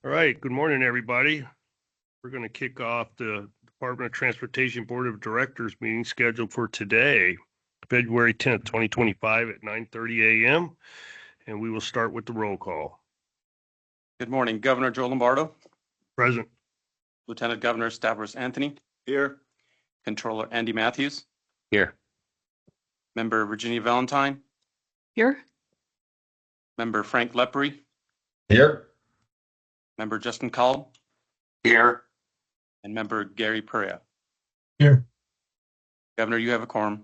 All right, good morning, everybody. We're going to kick off the Department of Transportation Board of Directors meeting scheduled for today, February 10th, 2025 at 9:30 a.m. And we will start with the roll call. Good morning, Governor Joe Lombardo, Present. Lieutenant Governor Stavros Anthony. Here. Controller Andy Matthews. Here. Member Virginia Valentine. Here. Member Frank Lepre. Here. Member Justin Call. Here. And Member Gary Perea. Here. Governor, you have a quorum.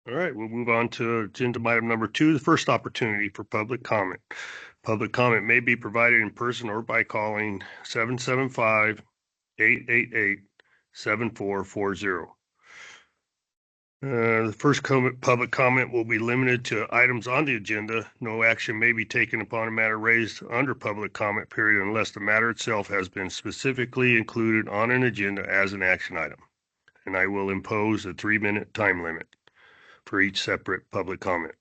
All right, we'll move on to agenda item number 2, the first opportunity for public comment. Public comment may be provided in person or by calling 775-888-7440. The first public comment will be limited to items on the agenda. No action may be taken upon a matter raised under public comment period unless the matter itself has been specifically included on an agenda as an action item. And I will impose a 3-minute time limit for each separate public comment.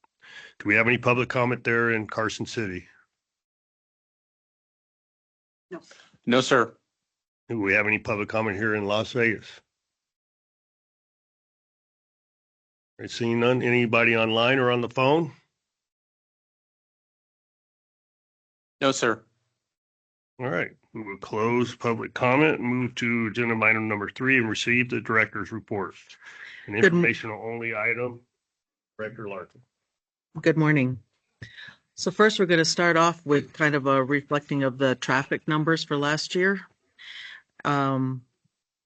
Do we have any public comment there in Carson City? No. No, sir. Do we have any public comment here in Las Vegas? I see none. Anybody online or on the phone? No, sir. All right, we will close public comment and move to agenda item number 3 and receive the director's report. An informational only item. Director Larkin. Good morning. So first, we're going to start off with kind of a reflecting of the traffic numbers for last year.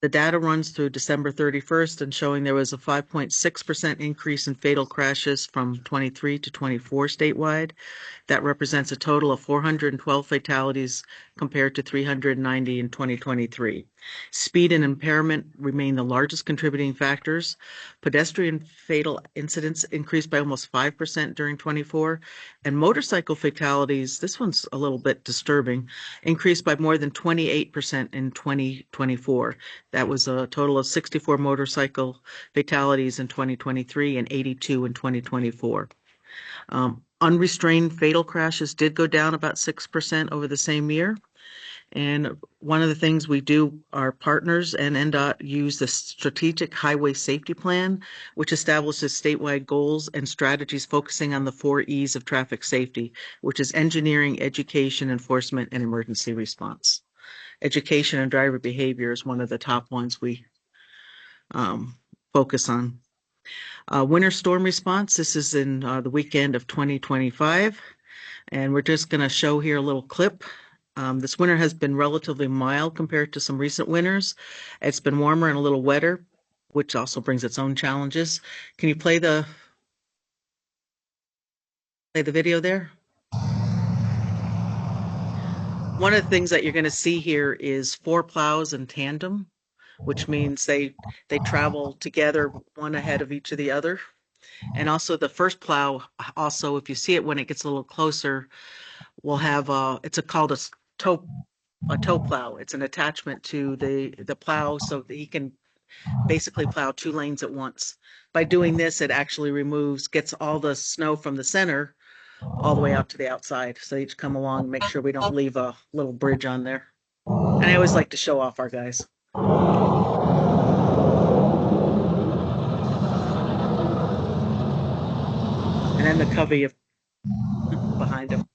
The data runs through December 31st and showing there was a 5.6% increase in fatal crashes from 23 to 24 statewide. That represents a total of 412 fatalities compared to 390 in 2023. Speed and impairment remain the largest contributing factors. Pedestrian fatal incidents increased by almost 5% during 24, and motorcycle fatalities, this one's a little bit disturbing, increased by more than 28% in 2024. That was a total of 64 motorcycle fatalities in 2023 and 82 in 2024. Unrestrained fatal crashes did go down about 6% over the same year. And one of the things we do, our partners and NDOT use the Strategic Highway Safety Plan, which establishes statewide goals and strategies focusing on the 4 E's of traffic safety, which is engineering, education, enforcement, and emergency response. Education and driver behavior is one of the top ones we focus on. Winter storm response, this is in the weekend of 2025, and we're just going to show here a little clip. This winter has been relatively mild compared to some recent winters. It's been warmer and a little wetter, which also brings its own challenges. Can you play the video there? One of the things that you're going to see here is 4 plows in tandem, which means they travel together, one ahead of each of the other. And also the first plow, also, if you see it when it gets a little closer, will have called a tow plow. It's an attachment to the plow so that he can basically plow 2 lanes at once. By doing this, it actually gets all the snow from the center all the way out to the outside. So they each come along and make sure we don't leave a little bridge on there. And I always like to show off our guys. And then the covey of behind him.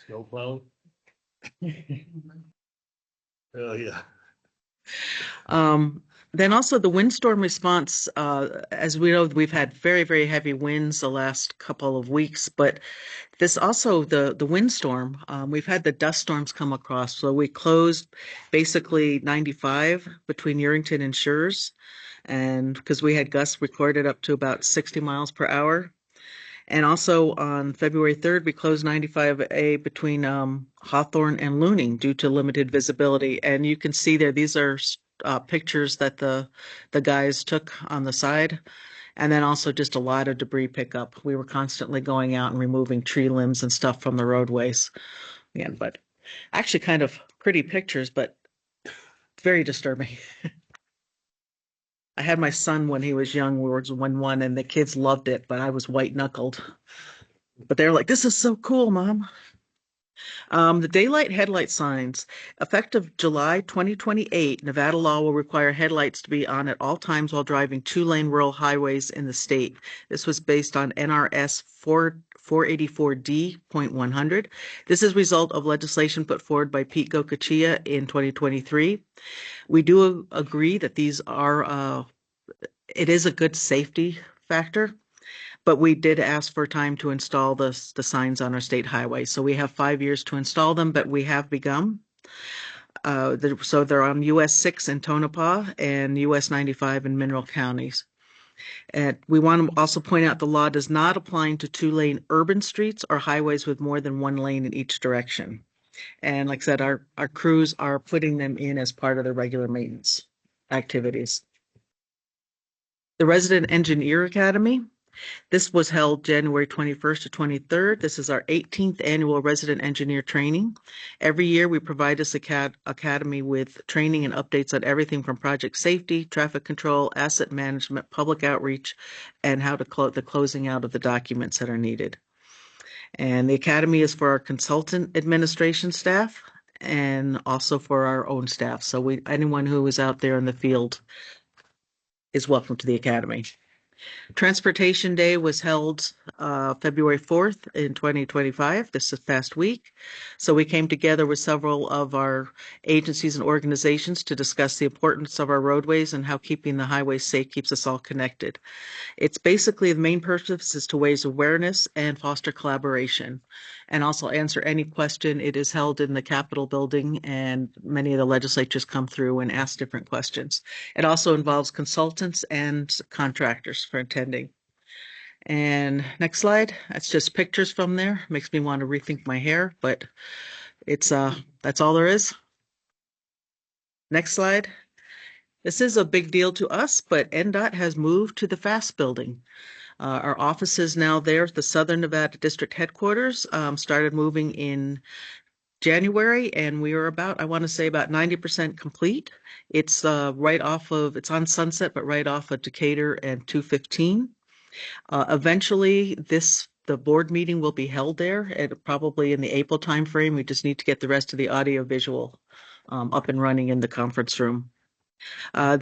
Snow plow. Oh, yeah. Then also the windstorm response, as we know, we've had very, very heavy winds the last couple of weeks, but this also, the windstorm, we've had the dust storms come across. So we closed basically 95 between Yerington and Schurz, and because we had gusts recorded up to about 60 miles per hour. And also on February 3rd, we closed 95A between Hawthorne and Luning due to limited visibility. And you can see there, these are pictures that the guys took on the side. And then also just a lot of debris pickup. We were constantly going out and removing tree limbs and stuff from the roadways. Yeah, but actually kind of pretty pictures, but very disturbing. I had my son when he was young, we were in one, and the kids loved it, but I was white-knuckled. But they're like, this is so cool, Mom. The daylight headlight signs. Effective July 2028, Nevada law will require headlights to be on at all times while driving two-lane rural highways in the state. This was based on NRS 484D.100. This is a result of legislation put forward by Pete Gokachia in 2023. We do agree that these are, it is a good safety factor. But we did ask for time to install the signs on our state highways. So we have 5 years to install them, but we have begun. So they're on US 6 in Tonopah and US 95 in Mineral counties. And we want to also point out the law does not apply to two-lane urban streets or highways with more than one lane in each direction. And like I said, our crews are putting them in as part of their regular maintenance activities. The Resident Engineer Academy. This was held January 21st to 23rd. This is our 18th annual resident engineer training. Every year we provide this academy with training and updates on everything from project safety, traffic control, asset management, public outreach, and how to the closing out of the documents that are needed. And the academy is for our consultant administration staff and also for our own staff. So anyone who is out there in the field is welcome to the academy. Transportation Day was held February 4th in 2025, this past week. So we came together with several of our agencies and organizations to discuss the importance of our roadways and how keeping the highways safe keeps us all connected. It's basically the main purpose is to raise awareness and foster collaboration and also answer any question. It is held in the Capitol building and many of the legislatures come through and ask different questions. It also involves consultants and contractors for attending. And next slide, that's just pictures from there. Makes me want to rethink my hair, but it's that's all there is. Next slide. This is a big deal to us, but NDOT has moved to the FAST building. Our office is now there at the Southern Nevada District Headquarters, started moving in January, and we are about, I want to say about 90% complete. It's right off of, it's on Sunset, but right off of Decatur and 215. Eventually, the board meeting will be held there, probably in the April timeframe. We just need to get the rest of the audio visual up and running in the conference room. I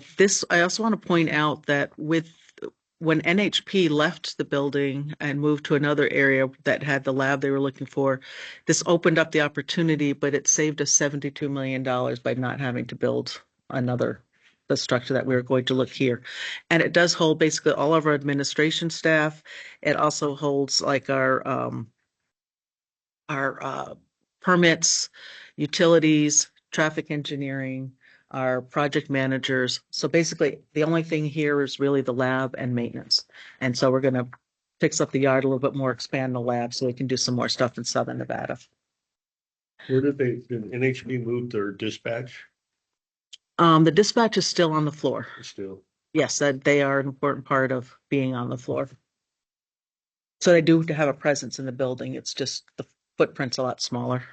also want to point out that when NHP left the building and moved to another area that had the lab they were looking for, this opened up the opportunity, but it saved us $72 million by not having to build the structure that we were going to look here. And it does hold basically all of our administration staff. It also holds like our permits, utilities, traffic engineering, our project managers. So basically, the only thing here is really the lab and maintenance. And so we're going to fix up the yard a little bit more, expand the lab so we can do some more stuff in Southern Nevada. Where did NHB move their dispatch? The dispatch is still on the floor. Still. Yes, they are an important part of being on the floor. So they do have a presence in the building. It's just the footprint's a lot smaller.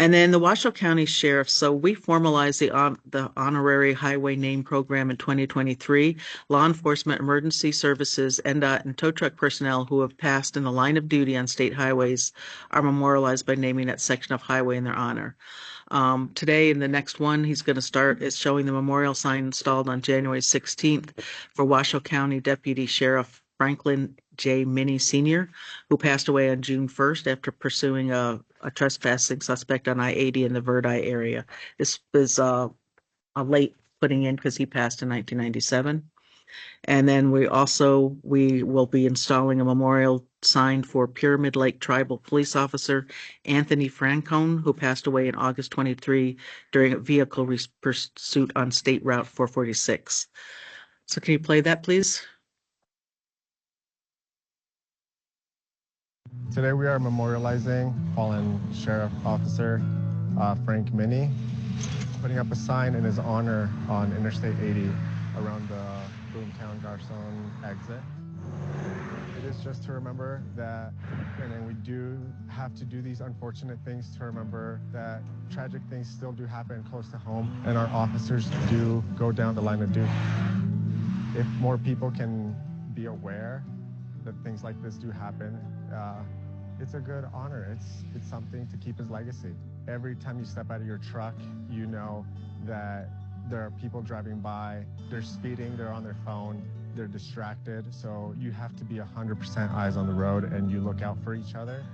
And then the Washoe County Sheriff, so we formalized the honorary highway name program in 2023. Law enforcement, emergency services, NDOT, and tow truck personnel who have passed in the line of duty on state highways are memorialized by naming that section of highway in their honor. Today, in the next one, he's going to start is showing the memorial sign installed on January 16th for Washoe County Deputy Sheriff Franklin J. Minnie Sr., who passed away on June 1st after pursuing a trespassing suspect on I-80 in the Verdi area. This was a late putting in because he passed in 1997. And then we will be installing a memorial sign for Pyramid Lake Tribal Police Officer Anthony Francone, who passed away in August 23 during a vehicle pursuit on State Route 446. So can you play that, please? Today we are memorializing fallen Sheriff Officer Frank Minnie, putting up a sign in his honor on Interstate 80 around the Boomtown Garcon exit. It is just to remember that, and then we do have to do these unfortunate things to remember that tragic things still do happen close to home, and our officers do go down the line of duty. If more people can be aware that things like this do happen, it's a good honor. It's something to keep his legacy. Every time you step out of your truck, you know that there are people driving by, they're speeding, they're on their phone, they're distracted. So you have to be 100% eyes on the road, and you look out for each other.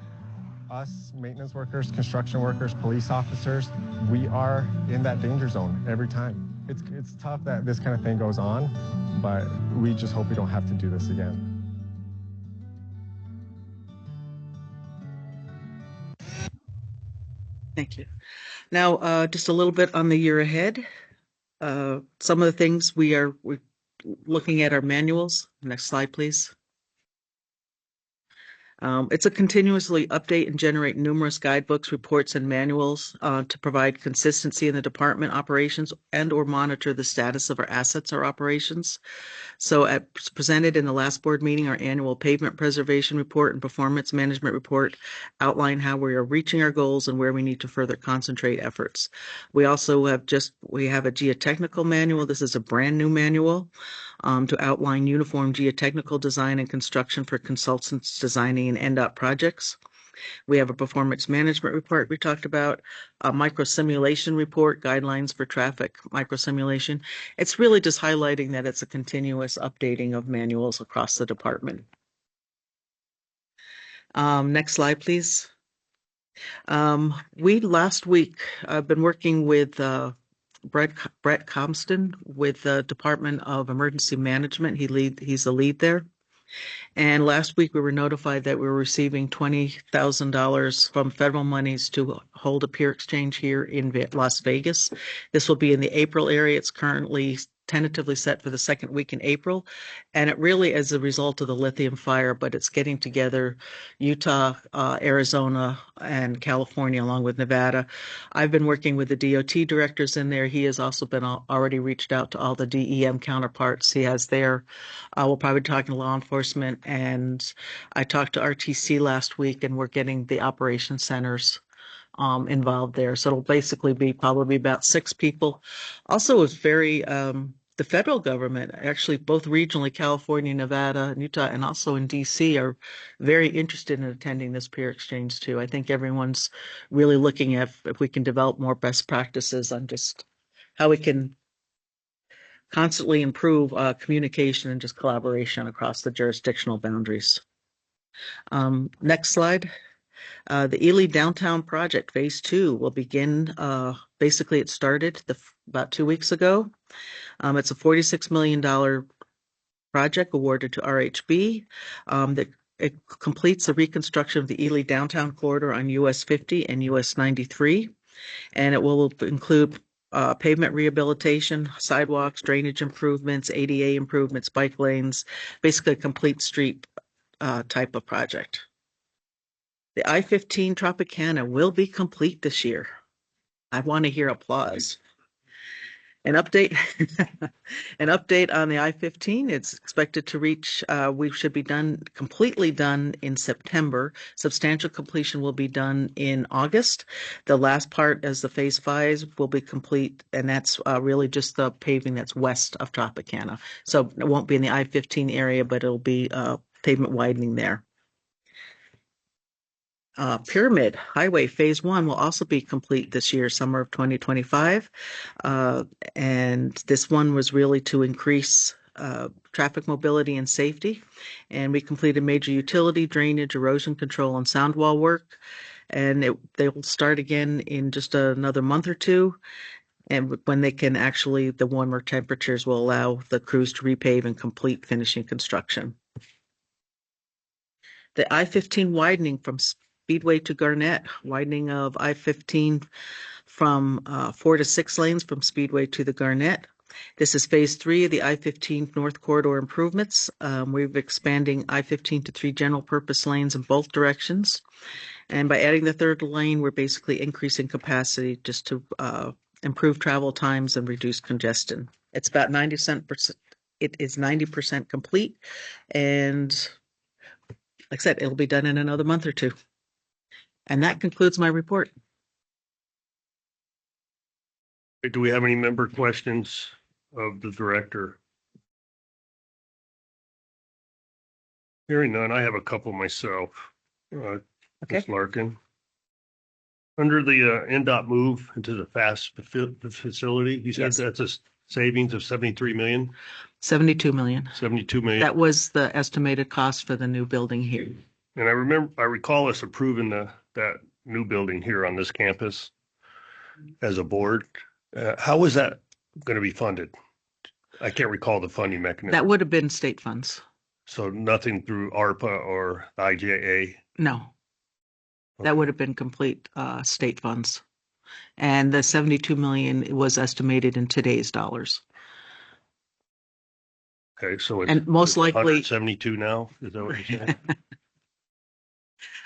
Us maintenance workers, construction workers, police officers, we are in that danger zone every time. It's tough that this kind of thing goes on, but we just hope we don't have to do this again. Thank you. Now, just a little bit on the year ahead. Some of the things we're looking at our manuals. Next slide, please. It's a continuously update and generate numerous guidebooks, reports, and manuals to provide consistency in the department operations and or monitor the status of our assets or operations. So as presented in the last board meeting, our annual pavement preservation report and performance management report outline how we are reaching our goals and where we need to further concentrate efforts. We also have a geotechnical manual. This is a brand new manual to outline uniform geotechnical design and construction for consultants designing and NDOT projects. We have a performance management report we talked about, a microsimulation report, guidelines for traffic microsimulation. It's really just highlighting that it's a continuous updating of manuals across the department. Next slide, please. Last week, I've been working with Brett Compston with the Department of Emergency Management. He's the lead there. And last week we were notified that we were receiving $20,000 from federal monies to hold a peer exchange here in Las Vegas. This will be in the April area. It's currently tentatively set for the second week in April. And it really is a result of the lithium fire, but it's getting together Utah, Arizona, and California, along with Nevada. I've been working with the DOT directors in there. He has also been already reached out to all the DEM counterparts he has there. We'll probably be talking to law enforcement, and I talked to RTC last week, and we're getting the operation centers involved there. So it'll basically be probably about 6 people. Also, it's very the federal government, actually both regionally, California, Nevada, and Utah, and also in DC, are very interested in attending this peer exchange too. I think everyone's really looking at if we can develop more best practices on just how we can constantly improve communication and just collaboration across the jurisdictional boundaries. Next slide. The Ely Downtown Project Phase 2 will begin, basically it started about 2 weeks ago. It's a $46 million project awarded to RHB that it completes the reconstruction of the Ely Downtown Corridor on US 50 and US 93, and it will include pavement rehabilitation, sidewalks, drainage improvements, ADA improvements, bike lanes, basically a complete street type of project. The I-15 Tropicana will be complete this year. I want to hear applause. An update on the I-15. It's expected to reach, we should be completely done in September. Substantial completion will be done in August. The last part, as the Phase 5 will be complete, and that's really just the paving that's west of Tropicana. So it won't be in the I-15 area, but it'll be pavement widening there. Pyramid Highway Phase 1 will also be complete this year, summer of 2025. And this one was really to increase traffic mobility and safety. And we completed major utility, drainage, erosion control, and sound wall work. And they will start again in just another month or two. And when they can actually, the warmer temperatures will allow the crews to repave and complete finishing construction. The I-15 widening from Speedway to Garnett, widening of I-15 from 4 to 6 lanes from Speedway to the Garnett. This is Phase 3 of the I-15 North Corridor improvements. We're expanding I-15 to 3 general purpose lanes in both directions. And by adding the third lane, we're basically increasing capacity just to improve travel times and reduce congestion. It's about 90%. It is 90% complete, and like I said, it'll be done in another month or two. And that concludes my report. Do we have any member questions of the director? Hearing none, I have a couple myself. Okay. Ms. Larkin. Under the NDOT move into the FAST facility, you said Yes. that's a savings of 73 million, 72 million. 72 million. That was the estimated cost for the new building here. And I recall us approving that new building here on this campus as a board. How was that going to be funded? I can't recall the funding mechanism. That would have been state funds. So nothing through ARPA or IJA? No. That would have been complete state funds. And the 72 million was estimated in today's dollars. Okay, so it's And most likely 172 now? Is that what you're saying?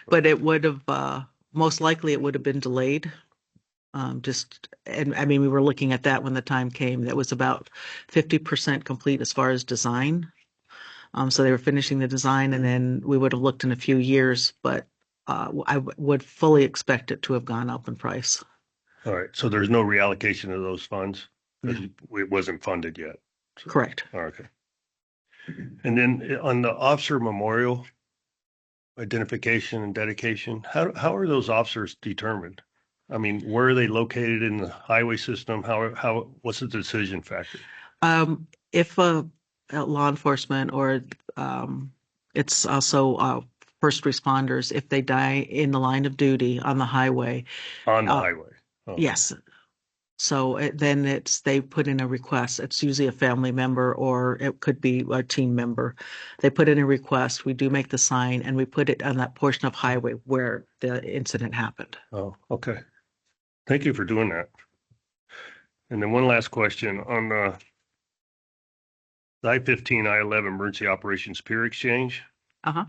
but it would have most likely it would have been delayed. And I mean, we were looking at that when the time came. That was about 50% complete as far as design. So they were finishing the design, and then we would have looked in a few years, but I would fully expect it to have gone up in price. All right, so there's no reallocation of those funds? No. It wasn't funded yet? So- Correct. Okay. And then on the officer memorial identification and dedication, how are those officers determined? I mean, where are they located in the highway system? What's the decision factor? If law enforcement or it's also first responders, if they die in the line of duty on the highway. On the highway? Oh. Yes. So then they put in a request. It's usually a family member or it could be a team member. They put in a request. We do make the sign and we put it on that portion of highway where the incident happened. Oh, okay. Thank you for doing that. And then one last question on the I-15, I-11 emergency operations peer exchange. Uh-huh.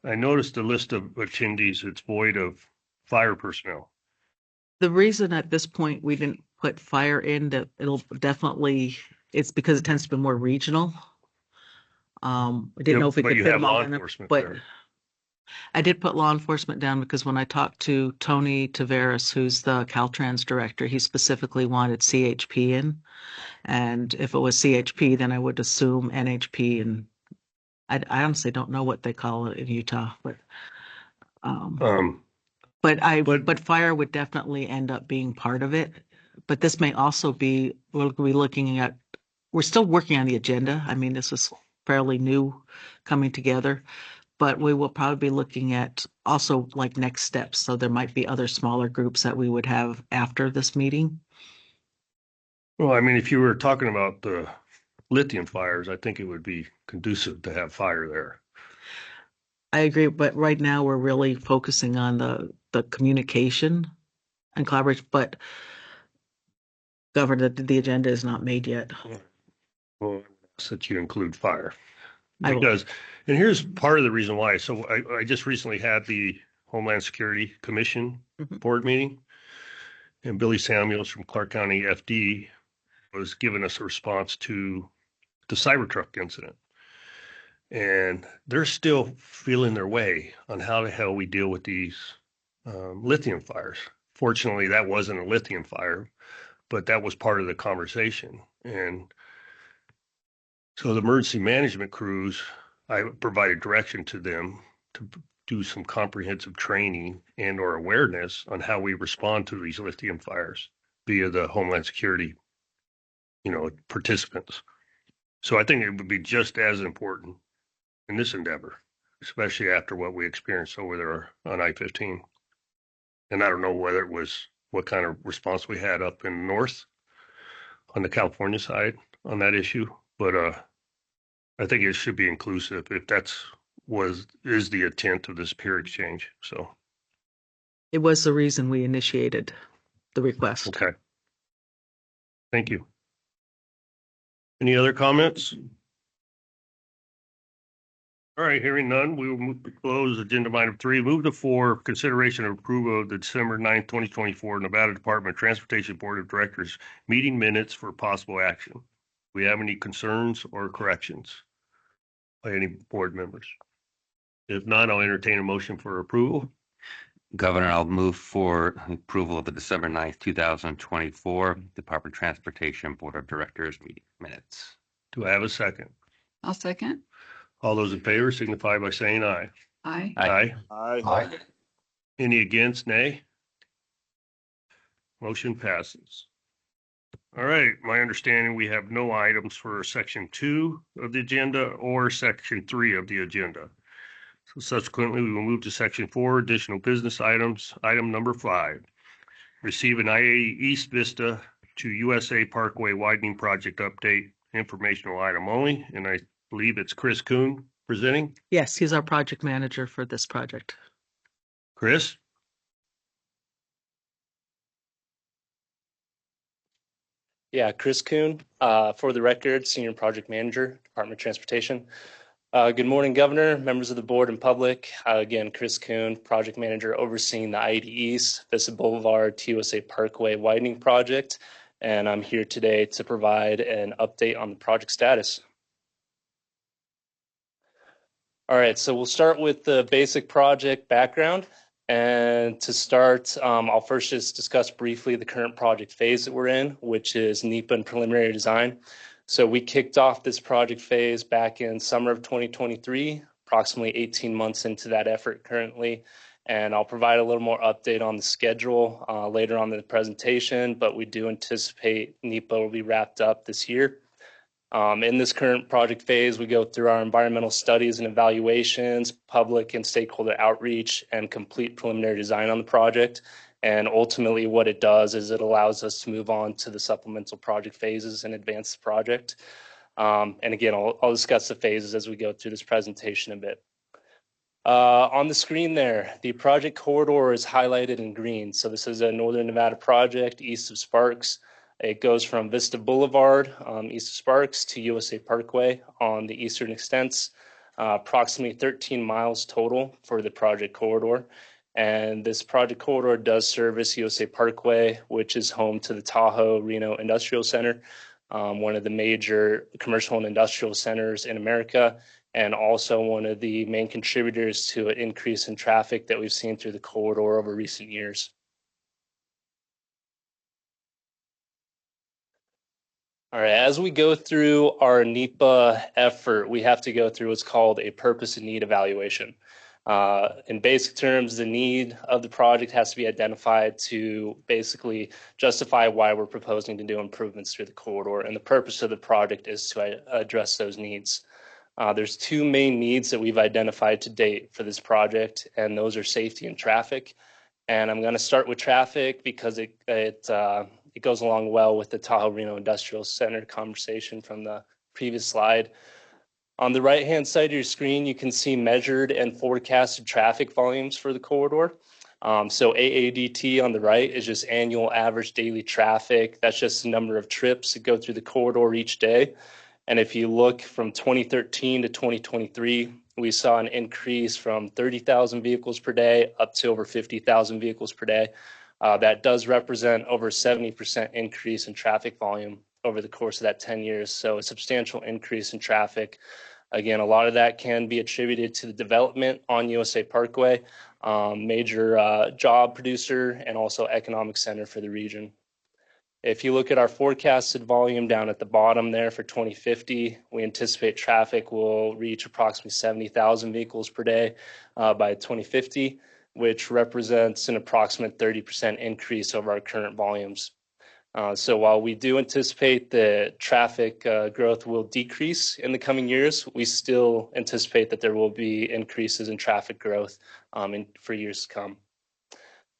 I noticed the list of attendees, it's void of fire personnel. The reason at this point we didn't put fire in, that it'll definitely, it's because it tends to be more regional. I didn't know if we But could you fit have them all law in, enforcement but there. I did put law enforcement down because when I talked to Tony Taveras, who's the Caltrans director, he specifically wanted CHP in. And if it was CHP, then I would assume NHP, and I honestly don't know what they call it in Utah, but but fire would definitely end up being part of it. But this may also be, we'll be looking at, we're still working on the agenda. I mean, this is fairly new coming together, but we will probably be looking at also like next steps. So there might be other smaller groups that we would have after this meeting. Well, I mean, if you were talking about the lithium fires, I think it would be conducive to have fire there. I agree, but right now we're really focusing on the communication and collaboration, but Governor, the agenda is not made yet. Well, so that you include fire. I will. Because, and here's part of the reason why. So I just recently had the Homeland Security Commission board meeting, and Billy Samuels from Clark County FD was giving us a response to the Cybertruck incident. And they're still feeling their way on how the hell we deal with these lithium fires. Fortunately, that wasn't a lithium fire, but that was part of the conversation. And so the emergency management crews, I provided direction to them to do some comprehensive training and or awareness on how we respond to these lithium fires via the Homeland Security, participants. So I think it would be just as important in this endeavor, especially after what we experienced over there on I-15. And I don't know whether it was what kind of response we had up in the north on the California side on that issue, but I think it should be inclusive if is the intent of this peer exchange. So It was the reason we initiated the request. okay, thank you. Any other comments? All right, hearing none, we will move to close agenda item 3. Move to 4, consideration of approval of the December 9th, 2024 Nevada Department of Transportation Board of Directors meeting minutes for possible action. Do we have any concerns or corrections by any board members? If not, I'll entertain a motion for approval. Governor, I'll move for approval of the December 9th, 2024 Department of Transportation Board of Directors meeting minutes. Do I have a second? I'll second. All those in favor signify by saying aye. Aye. Aye. Aye. Any against, nay? Motion passes. All right, my understanding, we have no items for section 2 of the agenda or section 3 of the agenda. So subsequently, we will move to section 4, additional business items. Item number 5, receive an I-80 East Vista to USA Parkway widening project update, informational item only. And I believe it's Chris Kuhn presenting. Yes, he's our project manager for this project. Chris? Yeah, Chris Kuhn, for the record, Senior Project Manager, Department of Transportation. Good morning, Governor, members of the board and public. Again, Chris Kuhn, Project Manager overseeing the I-80 East Vista Boulevard to USA Parkway widening project. And I'm here today to provide an update on the project status. All right, so we'll start with the basic project background. And to start, I'll first just discuss briefly the current project phase that we're in, which is NEPA and preliminary design. So we kicked off this project phase back in summer of 2023, approximately 18 months into that effort currently. And I'll provide a little more update on the schedule later on in the presentation, but we do anticipate NEPA will be wrapped up this year. In this current project phase, we go through our environmental studies and evaluations, public and stakeholder outreach, and complete preliminary design on the project. And ultimately what it does is it allows us to move on to the supplemental project phases and advance the project. And again, I'll discuss the phases as we go through this presentation a bit. On the screen there, the project corridor is highlighted in green. So this is a Northern Nevada project east of Sparks. It goes from Vista Boulevard, east of Sparks, to USA Parkway on the eastern extents, approximately 13 miles total for the project corridor. And this project corridor does service USA Parkway, which is home to the Tahoe Reno Industrial Center, one of the major commercial and industrial centers in America, and also one of the main contributors to an increase in traffic that we've seen through the corridor over recent years. All right, as we go through our NEPA effort, we have to go through what's called a purpose and need evaluation. In basic terms, the need of the project has to be identified to basically justify why we're proposing to do improvements through the corridor, and the purpose of the project is to address those needs. There's two main needs that we've identified to date for this project, and those are safety and traffic. And I'm going to start with traffic because it goes along well with the Tahoe Reno Industrial Center conversation from the previous slide. On the right-hand side of your screen, you can see measured and forecasted traffic volumes for the corridor. So AADT on the right is just annual average daily traffic. That's just the number of trips that go through the corridor each day. And if you look from 2013 to 2023, we saw an increase from 30,000 vehicles per day up to over 50,000 vehicles per day. That does represent over 70% increase in traffic volume over the course of that 10 years. So a substantial increase in traffic. Again, a lot of that can be attributed to the development on USA Parkway, major job producer and also economic center for the region. If you look at our forecasted volume down at the bottom there for 2050, we anticipate traffic will reach approximately 70,000 vehicles per day by 2050, which represents an approximate 30% increase over our current volumes. So while we do anticipate that traffic growth will decrease in the coming years, we still anticipate that there will be increases in traffic growth for years to come.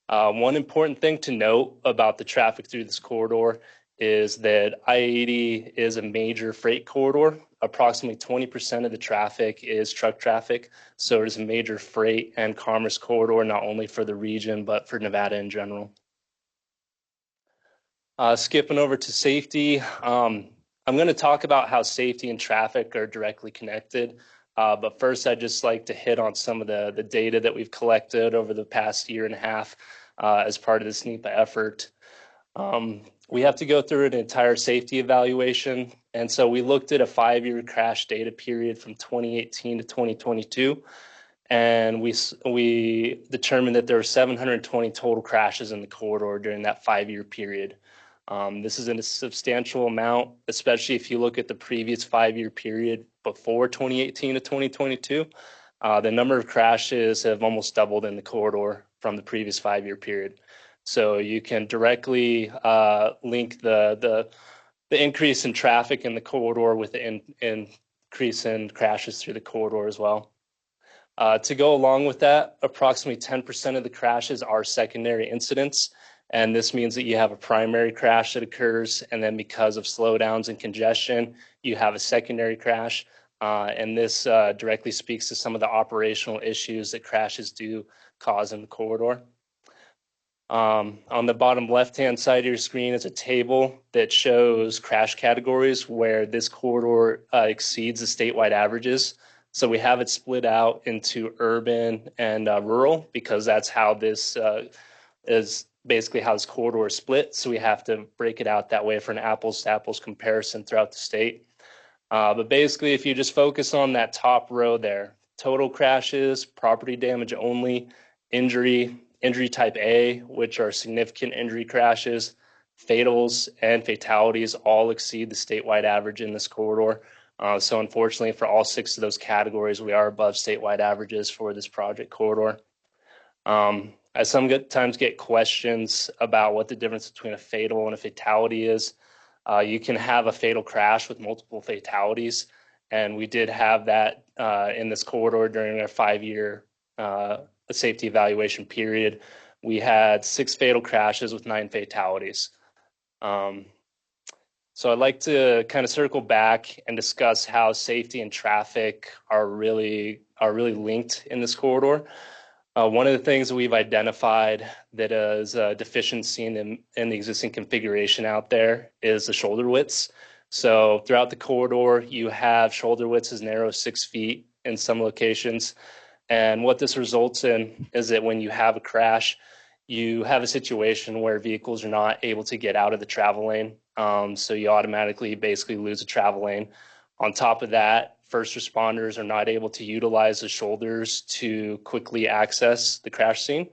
One important thing to note about the traffic through this corridor is that I-80 is a major freight corridor. Approximately 20% of the traffic is truck traffic. So it is a major freight and commerce corridor, not only for the region, but for Nevada in general. Skipping over to safety, I'm going to talk about how safety and traffic are directly connected. But first, I'd just like to hit on some of the data that we've collected over the past year and a half as part of this NEPA effort. We have to go through an entire safety evaluation. And so we looked at a 5-year crash data period from 2018 to 2022. And we determined that there were 720 total crashes in the corridor during that 5-year period. This is in a substantial amount, especially if you look at the previous 5-year period before 2018 to 2022. The number of crashes have almost doubled in the corridor from the previous 5-year period. So you can directly link the increase in traffic in the corridor with the increase in crashes through the corridor as well. To go along with that, approximately 10% of the crashes are secondary incidents. And this means that you have a primary crash that occurs, and then because of slowdowns and congestion, you have a secondary crash. And this directly speaks to some of the operational issues that crashes do cause in the corridor. On the bottom left-hand side of your screen is a table that shows crash categories where this corridor exceeds the statewide averages. So we have it split out into urban and rural because that's how this is basically how this corridor is split. So we have to break it out that way for an apples to apples comparison throughout the state. But basically, if you just focus on that top row there, total crashes, property damage only, injury type A, which are significant injury crashes, fatals, and fatalities all exceed the statewide average in this corridor. So unfortunately, for all 6 of those categories, we are above statewide averages for this project corridor. I sometimes get questions about what the difference between a fatal and a fatality is. You can have a fatal crash with multiple fatalities, and we did have that in this corridor during our 5-year safety evaluation period. We had 6 fatal crashes with 9 fatalities. So I'd like to kind of circle back and discuss how safety and traffic are really linked in this corridor. One of the things that we've identified that is a deficiency in the existing configuration out there is the shoulder widths. So throughout the corridor, you have shoulder widths as narrow as 6 feet in some locations. And what this results in is that when you have a crash, you have a situation where vehicles are not able to get out of the travel lane. So you automatically basically lose a travel lane. On top of that, first responders are not able to utilize the shoulders to quickly access the crash scene.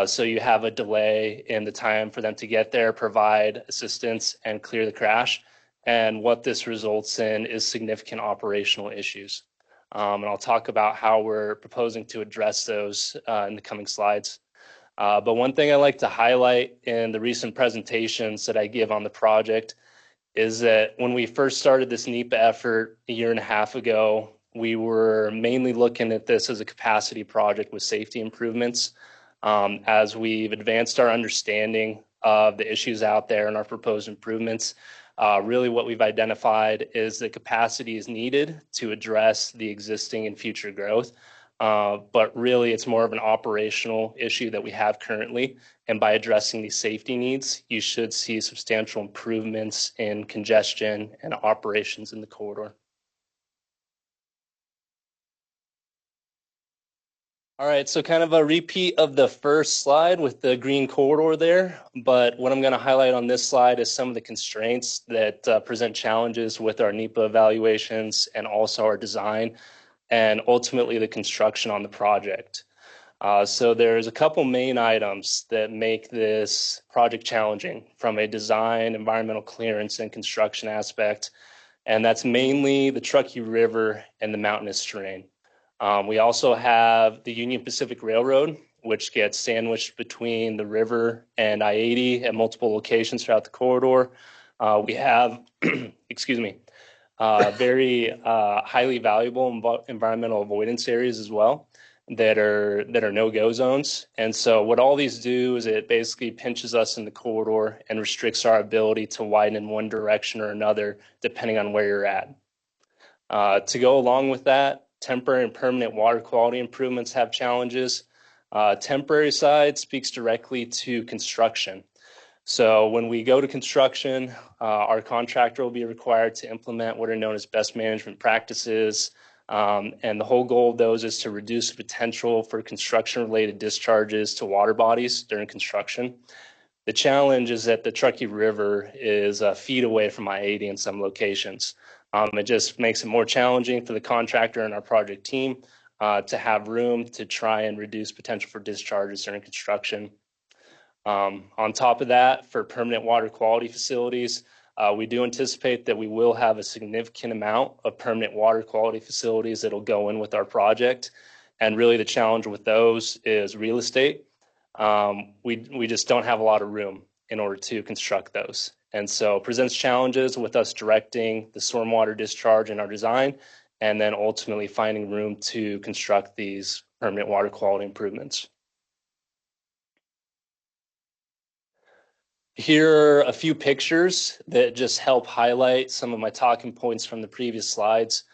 So you have a delay in the time for them to get there, provide assistance, and clear the crash. And what this results in is significant operational issues. And I'll talk about how we're proposing to address those in the coming slides. But one thing I like to highlight in the recent presentations that I give on the project is that when we first started this NEPA effort 1.5 years ago, we were mainly looking at this as a capacity project with safety improvements. As we've advanced our understanding of the issues out there and our proposed improvements, really what we've identified is that capacity is needed to address the existing and future growth. But really, it's more of an operational issue that we have currently. And by addressing these safety needs, you should see substantial improvements in congestion and operations in the corridor. All right, so kind of a repeat of the first slide with the green corridor there. But what I'm going to highlight on this slide is some of the constraints that present challenges with our NEPA evaluations and also our design, and ultimately the construction on the project. So there's a couple main items that make this project challenging from a design, environmental clearance, and construction aspect, and that's mainly the Truckee River and the mountainous terrain. We also have the Union Pacific Railroad, which gets sandwiched between the river and I-80 at multiple locations throughout the corridor. We have, excuse me, very highly valuable environmental avoidance areas as well that are no-go zones. And so what all these do is it basically pinches us in the corridor and restricts our ability to widen in one direction or another, depending on where you're at. To go along with that, temporary and permanent water quality improvements have challenges. Temporary side speaks directly to construction. So when we go to construction, our contractor will be required to implement what are known as best management practices. And the whole goal of those is to reduce the potential for construction-related discharges to water bodies during construction. The challenge is that the Truckee River is a feet away from I-80 in some locations. It just makes it more challenging for the contractor and our project team to have room to try and reduce potential for discharges during construction. On top of that, for permanent water quality facilities, we do anticipate that we will have a significant amount of permanent water quality facilities that'll go in with our project. And really the challenge with those is real estate. We just don't have a lot of room in order to construct those. And so presents challenges with us directing the stormwater discharge in our design, and then ultimately finding room to construct these permanent water quality improvements. Here are a few pictures that just help highlight some of my talking points from the previous slides.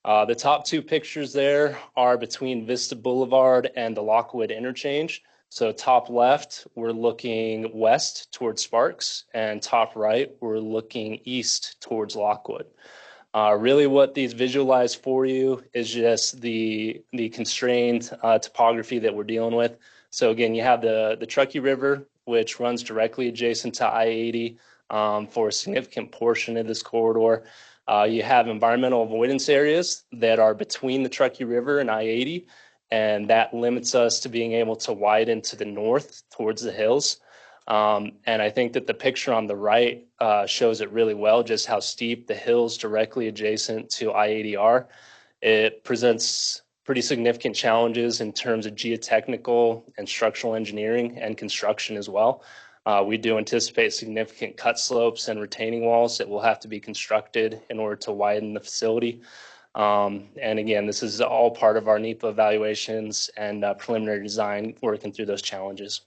The top two pictures there are between Vista Boulevard and the Lockwood interchange. So top left, we're looking west towards Sparks, and top right, we're looking east towards Lockwood. Really what these visualize for you is just the constrained topography that we're dealing with. So again, you have the Truckee River, which runs directly adjacent to I-80 for a significant portion of this corridor. You have environmental avoidance areas that are between the Truckee River and I-80, and that limits us to being able to widen to the north towards the hills. And I think that the picture on the right shows it really well, just how steep the hills directly adjacent to I-80 are. It presents pretty significant challenges in terms of geotechnical and structural engineering and construction as well. We do anticipate significant cut slopes and retaining walls that will have to be constructed in order to widen the facility. And again, this is all part of our NEPA evaluations and preliminary design, working through those challenges.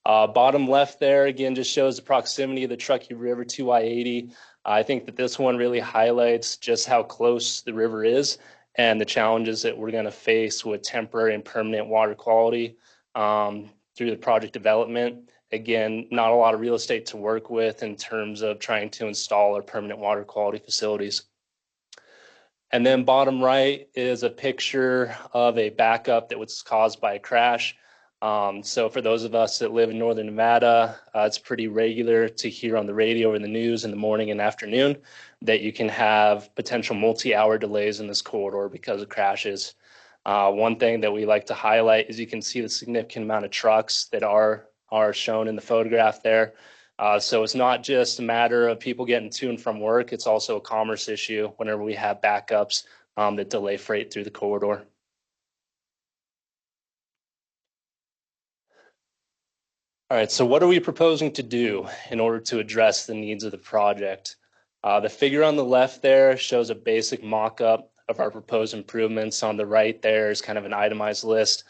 Bottom left there, again, just shows the proximity of the Truckee River to I-80. I think that this one really highlights just how close the river is and the challenges that we're going to face with temporary and permanent water quality through the project development. Again, not a lot of real estate to work with in terms of trying to install our permanent water quality facilities. And then bottom right is a picture of a backup that was caused by a crash. So for those of us that live in northern Nevada, it's pretty regular to hear on the radio or in the news in the morning and afternoon that you can have potential multi-hour delays in this corridor because of crashes. One thing that we like to highlight is you can see the significant amount of trucks that are shown in the photograph there. So it's not just a matter of people getting to and from work, it's also a commerce issue whenever we have backups that delay freight through the corridor. All right, so what are we proposing to do in order to address the needs of the project? The figure on the left there shows a basic mock-up of our proposed improvements. On the right there is kind of an itemized list.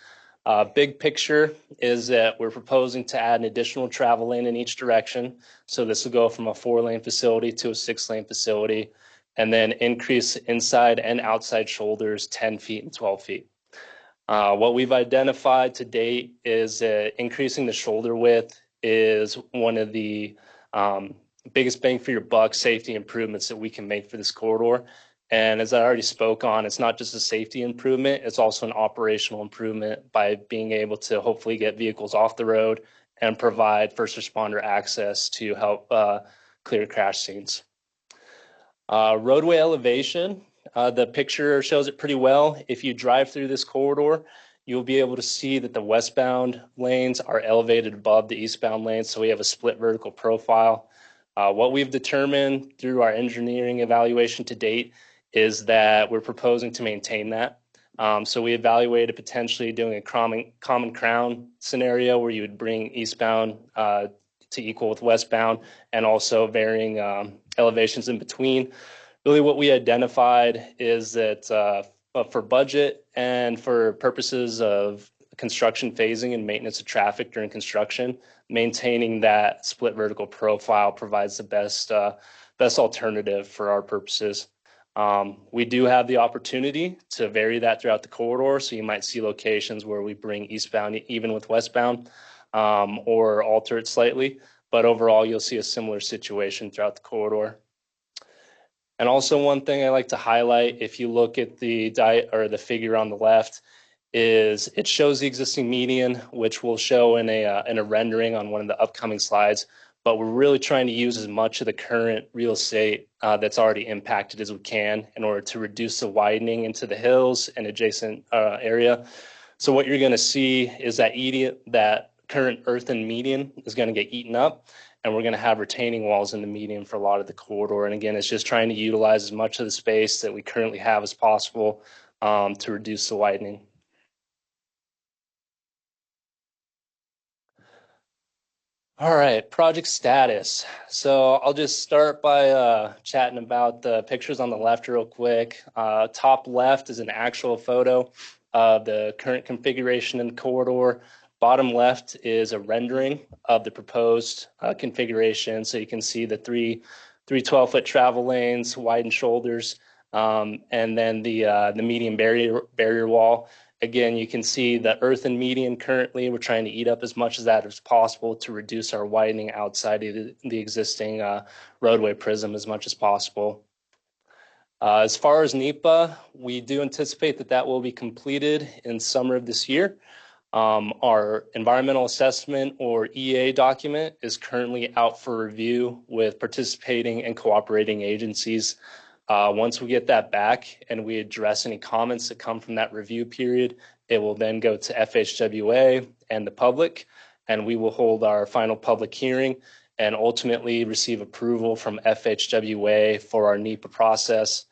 Big picture is that we're proposing to add an additional travel lane in each direction. So this will go from a 4-lane facility to a 6-lane facility, and then increase inside and outside shoulders 10 feet and 12 feet. What we've identified to date is that increasing the shoulder width is one of the biggest bang for your buck safety improvements that we can make for this corridor. And as I already spoke on, it's not just a safety improvement, it's also an operational improvement by being able to hopefully get vehicles off the road and provide first responder access to help clear crash scenes. Roadway elevation, the picture shows it pretty well. If you drive through this corridor, you'll be able to see that the westbound lanes are elevated above the eastbound lanes, so we have a split vertical profile. What we've determined through our engineering evaluation to date is that we're proposing to maintain that. So we evaluated potentially doing a common crown scenario where you would bring eastbound to equal with westbound, and also varying elevations in between. Really what we identified is that for budget and for purposes of construction phasing and maintenance of traffic during construction, maintaining that split vertical profile provides the best alternative for our purposes. We do have the opportunity to vary that throughout the corridor, so you might see locations where we bring eastbound even with westbound, or alter it slightly, but overall you'll see a similar situation throughout the corridor. And also one thing I like to highlight, if you look at the figure on the left, is it shows the existing median, which we'll show in a rendering on one of the upcoming slides. But we're really trying to use as much of the current real estate that's already impacted as we can in order to reduce the widening into the hills and adjacent area. So what you're going to see is that current earthen median is going to get eaten up, and we're going to have retaining walls in the median for a lot of the corridor. And again, it's just trying to utilize as much of the space that we currently have as possible to reduce the widening. All right, project status. So I'll just start by chatting about the pictures on the left real quick. Top left is an actual photo of the current configuration in the corridor. Bottom left is a rendering of the proposed configuration. So you can see the three 12-foot travel lanes, widened shoulders, and then the median barrier wall. Again, you can see the earthen median currently. We're trying to eat up as much of that as possible to reduce our widening outside of the existing roadway prism as much as possible. As far as NEPA, we do anticipate that that will be completed in summer of this year. Our environmental assessment or EA document is currently out for review with participating and cooperating agencies. Once we get that back and we address any comments that come from that review period, it will then go to FHWA and the public, and we will hold our final public hearing and ultimately receive approval from FHWA for our NEPA process.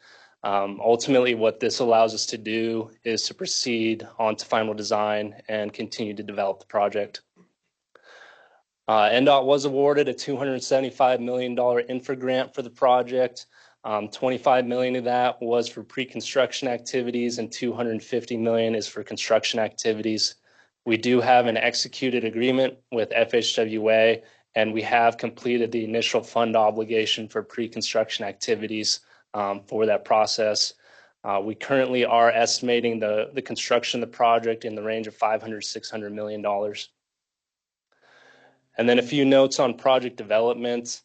Ultimately, what this allows us to do is to proceed on to final design and continue to develop the project. NDOT was awarded a $275 million infra grant for the project. $25 million of that was for pre-construction activities and $250 million is for construction activities. We do have an executed agreement with FHWA, and we have completed the initial fund obligation for pre-construction activities for that process. We currently are estimating the construction of the project in the range of $500–600 million. And then a few notes on project development.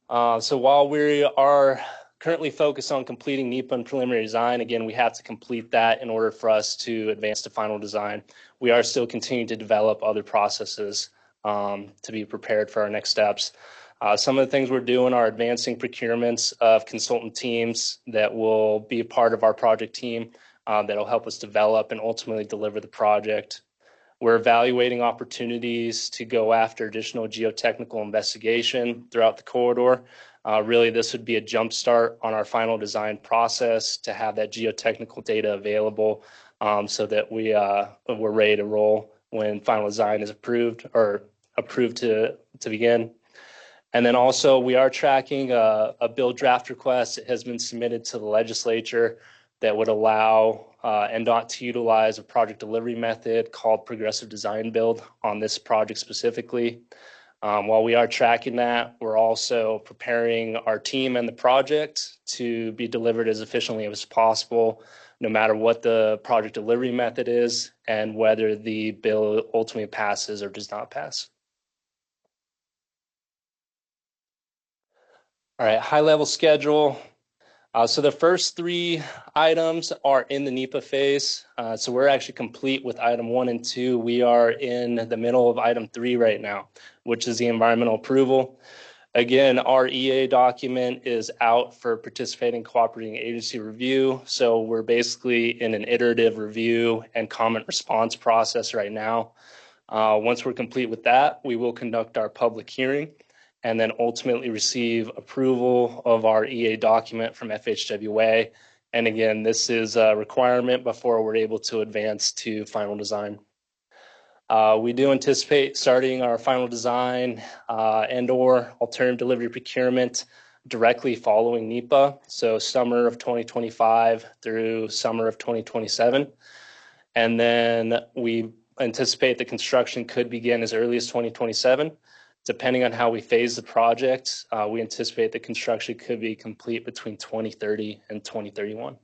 So while we are currently focused on completing NEPA and preliminary design, again, we have to complete that in order for us to advance to final design. We are still continuing to develop other processes to be prepared for our next steps. Some of the things we're doing are advancing procurements of consultant teams that will be a part of our project team that'll help us develop and ultimately deliver the project. We're evaluating opportunities to go after additional geotechnical investigation throughout the corridor. Really, this would be a jump start on our final design process to have that geotechnical data available so that we're ready to roll when final design is approved to begin. And then also we are tracking a bill draft request that has been submitted to the legislature that would allow NDOT to utilize a project delivery method called progressive design build on this project specifically. While we are tracking that, we're also preparing our team and the project to be delivered as efficiently as possible, no matter what the project delivery method is and whether the bill ultimately passes or does not pass. All right, high-level schedule. So the first three items are in the NEPA phase. So we're actually complete with item 1 and 2. We are in the middle of item 3 right now, which is the environmental approval. Again, our EA document is out for participating cooperating agency review. So we're basically in an iterative review and comment response process right now. Once we're complete with that, we will conduct our public hearing and then ultimately receive approval of our EA document from FHWA. And again, this is a requirement before we're able to advance to final design. We do anticipate starting our final design and/or alternative delivery procurement directly following NEPA, so summer of 2025 through summer of 2027. And then we anticipate the construction could begin as early as 2027. Depending on how we phase the project, we anticipate the construction could be complete between 2030 and 2031.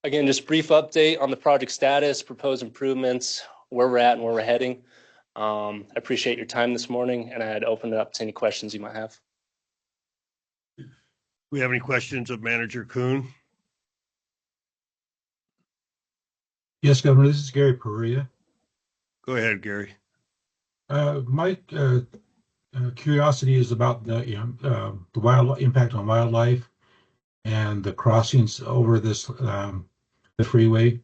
Again, just brief update on the project status, proposed improvements, where we're at and where we're heading. I appreciate your time this morning, and I'd open it up to any questions you might have. We have any questions of Manager Kuhn? Yes, Governor, this is Gary Perea. Go ahead, Gary. My curiosity is about the impact on wildlife and the crossings over this the freeway.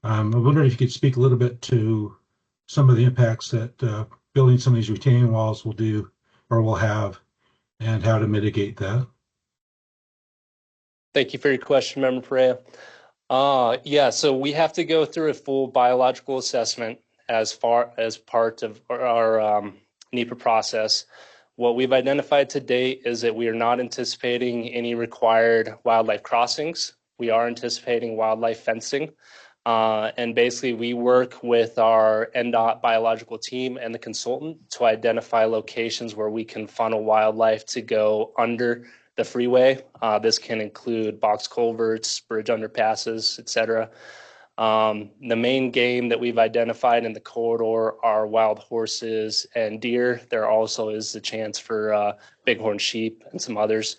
I wonder if you could speak a little bit to some of the impacts that building some of these retaining walls will do or will have, and how to mitigate that. Thank you for your question, Member Perea. Yeah, so we have to go through a full biological assessment as part of our NEPA process. What we've identified to date is that we are not anticipating any required wildlife crossings. We are anticipating wildlife fencing. And basically, we work with our NDOT biological team and the consultant to identify locations where we can funnel wildlife to go under the freeway. This can include box culverts, bridge underpasses, etc. The main game that we've identified in the corridor are wild horses and deer. There also is the chance for bighorn sheep and some others.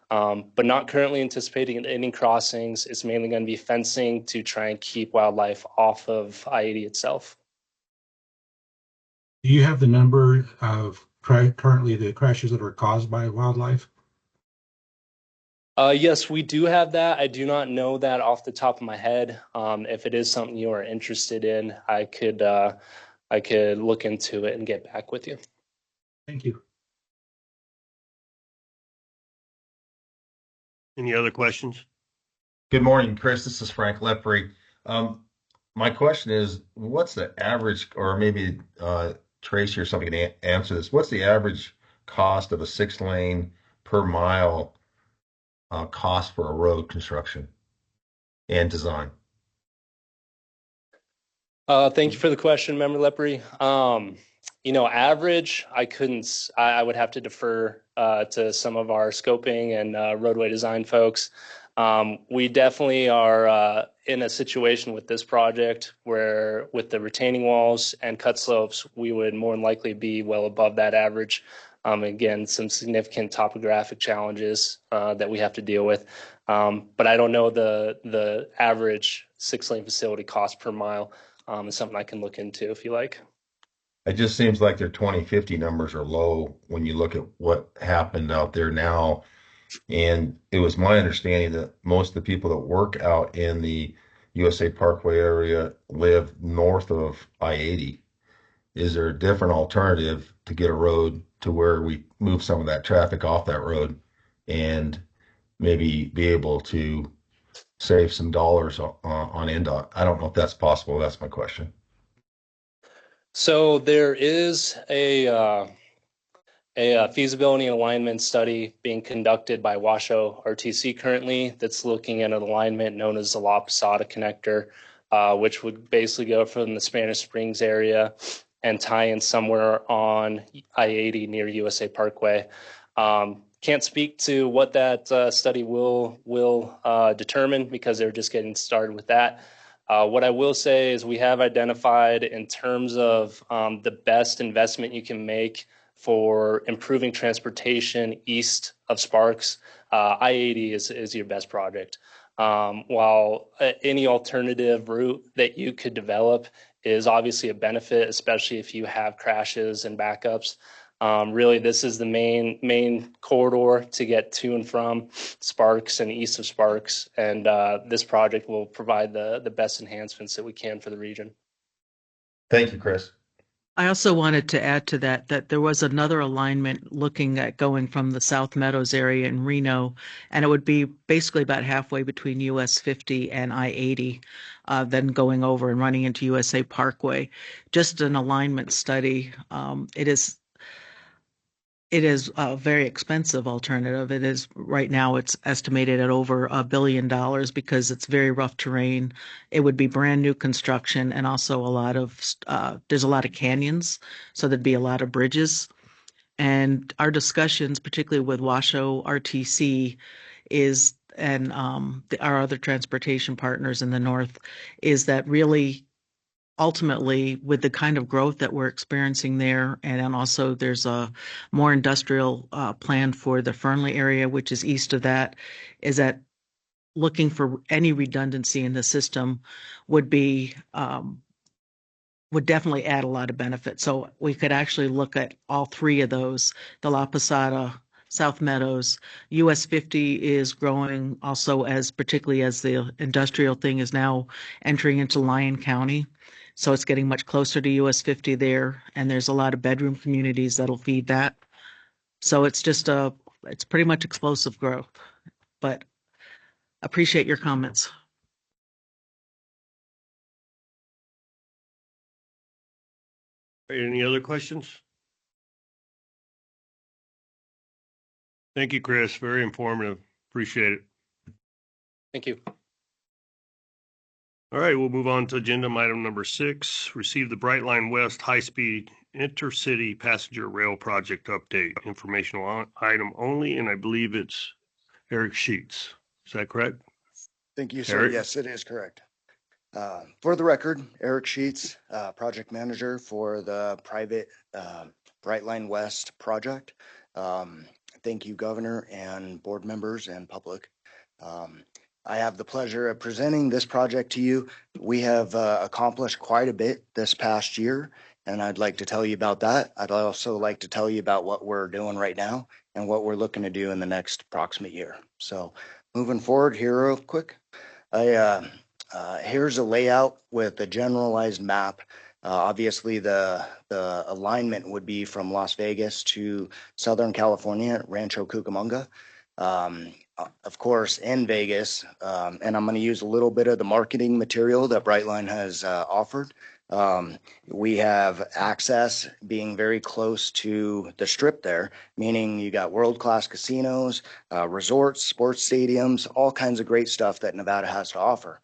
But not currently anticipating any crossings. It's mainly going to be fencing to try and keep wildlife off of I-80 itself. Do you have the number of currently the crashes that are caused by wildlife? Yes, we do have that. I do not know that off the top of my head. If it is something you are interested in, I could look into it and get back with you. Thank you. Any other questions? Good morning, Chris. This is Frank Lepre. My question is, what's the average, or maybe Tracy or somebody can answer this. What's the average cost of a 6-lane per mile cost for a road construction and design? Thank you for the question, Member Lepre. Average, I would have to defer to some of our scoping and roadway design folks. We definitely are in a situation with this project where with the retaining walls and cut slopes, we would more than likely be well above that average. Again, some significant topographic challenges that we have to deal with. But I don't know the average 6-lane facility cost per mile. Is something I can look into if you like. It just seems like their 2050 numbers are low when you look at what happened out there now. And it was my understanding that most of the people that work out in the USA Parkway area live north of I-80. Is there a different alternative to get a road to where we move some of that traffic off that road and maybe be able to save some dollars on NDOT? I don't know if that's possible. That's my question. So there is a feasibility and alignment study being conducted by Washoe RTC currently that's looking at an alignment known as the La Posada connector, which would basically go from the Spanish Springs area and tie in somewhere on I-80 near USA Parkway. Can't speak to what that study will determine because they're just getting started with that. What I will say is we have identified in terms of the best investment you can make for improving transportation east of Sparks, I-80 is your best project. While any alternative route that you could develop is obviously a benefit, especially if you have crashes and backups. Really, this is the main corridor to get to and from Sparks and east of Sparks, and this project will provide the best enhancements that we can for the region. Thank you, Chris. I also wanted to add to that there was another alignment looking at going from the South Meadows area in Reno, and it would be basically about halfway between US 50 and I-80, then going over and running into USA Parkway. Just an alignment study. It is a very expensive alternative. It is right now it's estimated at over $1 billion because it's very rough terrain. It would be brand new construction and also there's a lot of canyons, so there'd be a lot of bridges. And our discussions, particularly with Washoe RTC, and our other transportation partners in the north, is that really ultimately, with the kind of growth that we're experiencing there, and then also there's a more industrial plan for the Fernley area, which is east of that, is that looking for any redundancy in the system would definitely add a lot of benefit. So we could actually look at all three of those, the La Posada, South Meadows. US 50 is growing also, as particularly as the industrial thing is now entering into Lyon County. So it's getting much closer to US 50 there, and there's a lot of bedroom communities that'll feed that. So it's it's pretty much explosive growth, but appreciate your comments. Any other questions? Thank you, Chris. Very informative. Appreciate it. Thank you. All right, we'll move on to agenda item number 6. Receive the Brightline West High-Speed Intercity Passenger Rail Project Update. Informational item only, and I believe it's Eric Sheets. Is that correct? Thank you, sir. Eric? Yes, it is correct. For the record, Eric Sheets, project manager for the private Brightline West project. Thank you, Governor and board members and public. I have the pleasure of presenting this project to you. We have accomplished quite a bit this past year, and I'd like to tell you about that. I'd also like to tell you about what we're doing right now and what we're looking to do in the next approximate year. So moving forward here real quick, here's a layout with a generalized map. Obviously, the alignment would be from Las Vegas to Southern California, Rancho Cucamonga. Of course, in Vegas, and I'm going to use a little bit of the marketing material that Brightline has offered. We have access being very close to the strip there, meaning you got world-class casinos, resorts, sports stadiums, all kinds of great stuff that Nevada has to offer.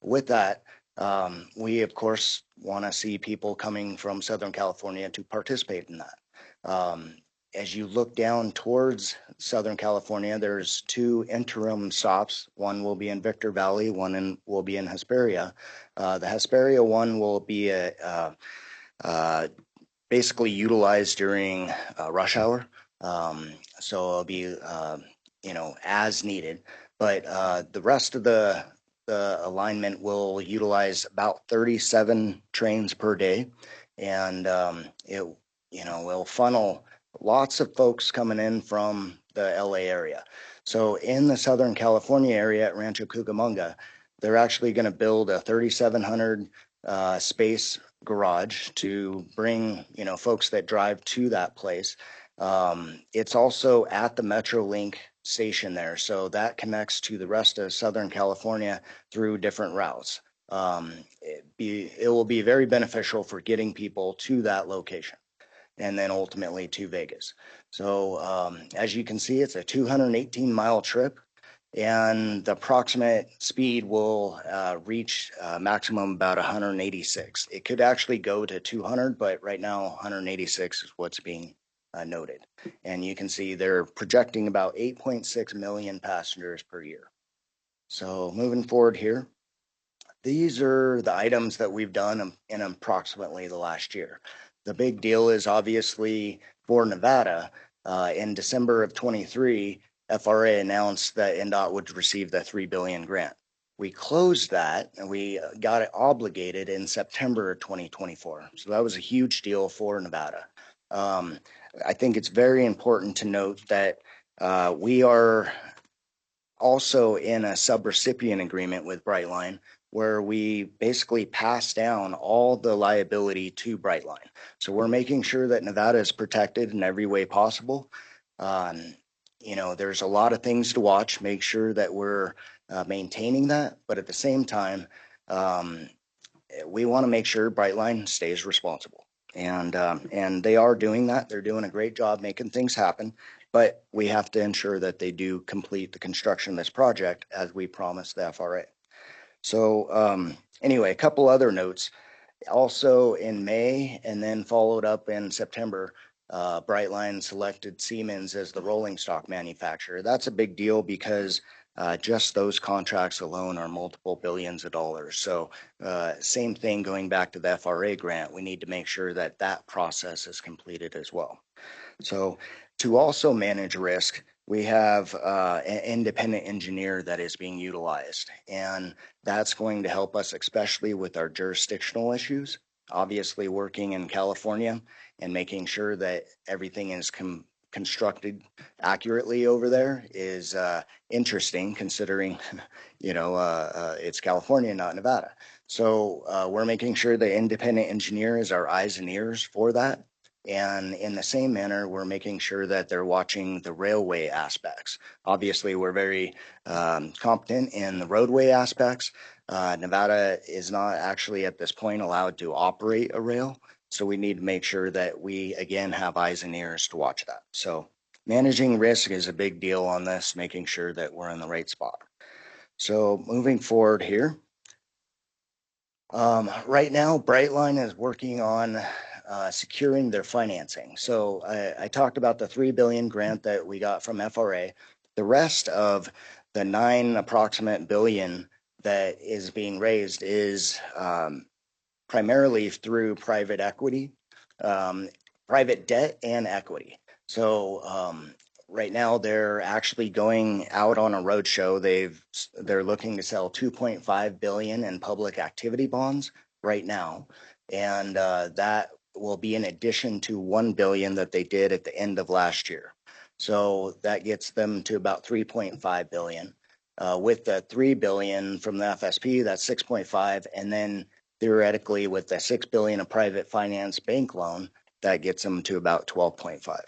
With that, we of course want to see people coming from Southern California to participate in that. As you look down towards Southern California, there's 2 interim stops. One will be in Victor Valley, one will be in Hesperia. The Hesperia one will be basically utilized during rush hour. So it'll be, as needed. But the rest of the alignment will utilize about 37 trains per day. And will funnel lots of folks coming in from the LA area. So in the Southern California area at Rancho Cucamonga, they're actually going to build a 3,700 space garage to bring, folks that drive to that place. It's also at the Metrolink station there. So that connects to the rest of Southern California through different routes. It will be very beneficial for getting people to that location and then ultimately to Vegas. So as you can see, it's a 218-mile trip, and the approximate speed will reach maximum about 186. It could actually go to 200, but right now 186 is what's being noted. And you can see they're projecting about 8.6 million passengers per year. So moving forward here, these are the items that we've done in approximately the last year. The big deal is obviously for Nevada, in December of 23, FRA announced that NDOT would receive the $3 billion grant. We closed that and we got it obligated in September of 2024. So that was a huge deal for Nevada. I think it's very important to note that we are also in a subrecipient agreement with Brightline, where we basically pass down all the liability to Brightline. So we're making sure that Nevada is protected in every way possible. There's a lot of things to watch, make sure that we're maintaining that, but at the same time, we want to make sure Brightline stays responsible. And they are doing that. They're doing a great job making things happen, but we have to ensure that they do complete the construction of this project as we promised the FRA. So anyway, a couple other notes. Also in May and then followed up in September, Brightline selected Siemens as the rolling stock manufacturer. That's a big deal because just those contracts alone are multiple billions of dollars. So same thing going back to the FRA grant, we need to make sure that that process is completed as well. So to also manage risk, we have an independent engineer that is being utilized, and that's going to help us, especially with our jurisdictional issues. Obviously, working in California and making sure that everything is constructed accurately over there is interesting, considering, it's California, not Nevada. So we're making sure the independent engineer is our eyes and ears for that. And in the same manner, we're making sure that they're watching the railway aspects. Obviously, we're very competent in the roadway aspects. Nevada is not actually at this point allowed to operate a rail. So we need to make sure that we, again, have eyes and ears to watch that. So managing risk is a big deal on this, making sure that we're in the right spot. So moving forward here. Right now, Brightline is working on securing their financing. So I talked about the $3 billion grant that we got from FRA. The rest of the approximate $9 billion that is being raised is primarily through private equity, private debt and equity. So right now they're actually going out on a roadshow. They're looking to sell 2.5 billion in public activity bonds right now, and that will be in addition to 1 billion that they did at the end of last year. So that gets them to about 3.5 billion. With the 3 billion from the FSP, that's 6.5, and then theoretically with the 6 billion of private finance bank loan, that gets them to about 12.5.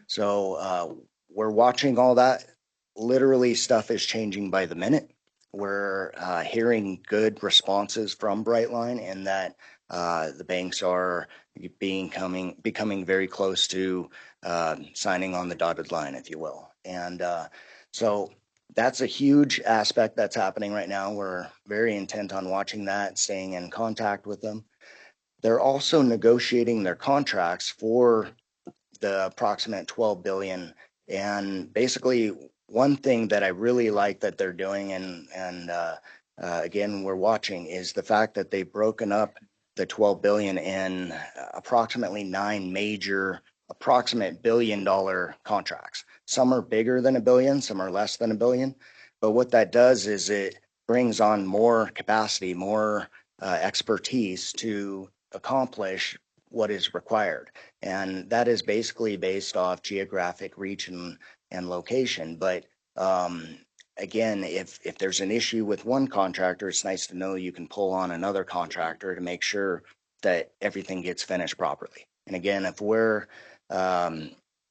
So we're watching all that. Literally, stuff is changing by the minute. We're hearing good responses from Brightline, and that the banks are becoming very close to signing on the dotted line, if you will. And so that's a huge aspect that's happening right now. We're very intent on watching that, staying in contact with them. They're also negotiating their contracts for the approximate 12 billion. And basically, one thing that I really like that they're doing, and again, we're watching, is the fact that they've broken up the 12 billion in approximately 9 major approximate $1 billion contracts. Some are bigger than $1 billion, some are less than $1 billion. But what that does is it brings on more capacity, more expertise to accomplish what is required. And that is basically based off geographic reach and location. But again, if there's an issue with one contractor, it's nice to know you can pull on another contractor to make sure that everything gets finished properly. And again, if we're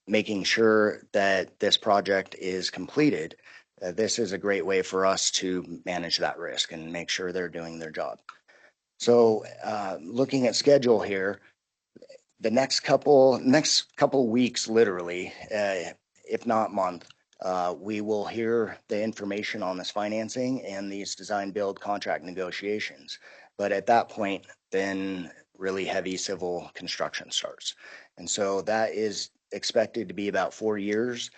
making sure that this project is completed, this is a great way for us to manage that risk and make sure they're doing their job. So looking at schedule here, the next couple weeks, literally, if not month, we will hear the information on this financing and these design build contract negotiations. But at that point, then really heavy civil construction starts. And so that is expected to be about 4 years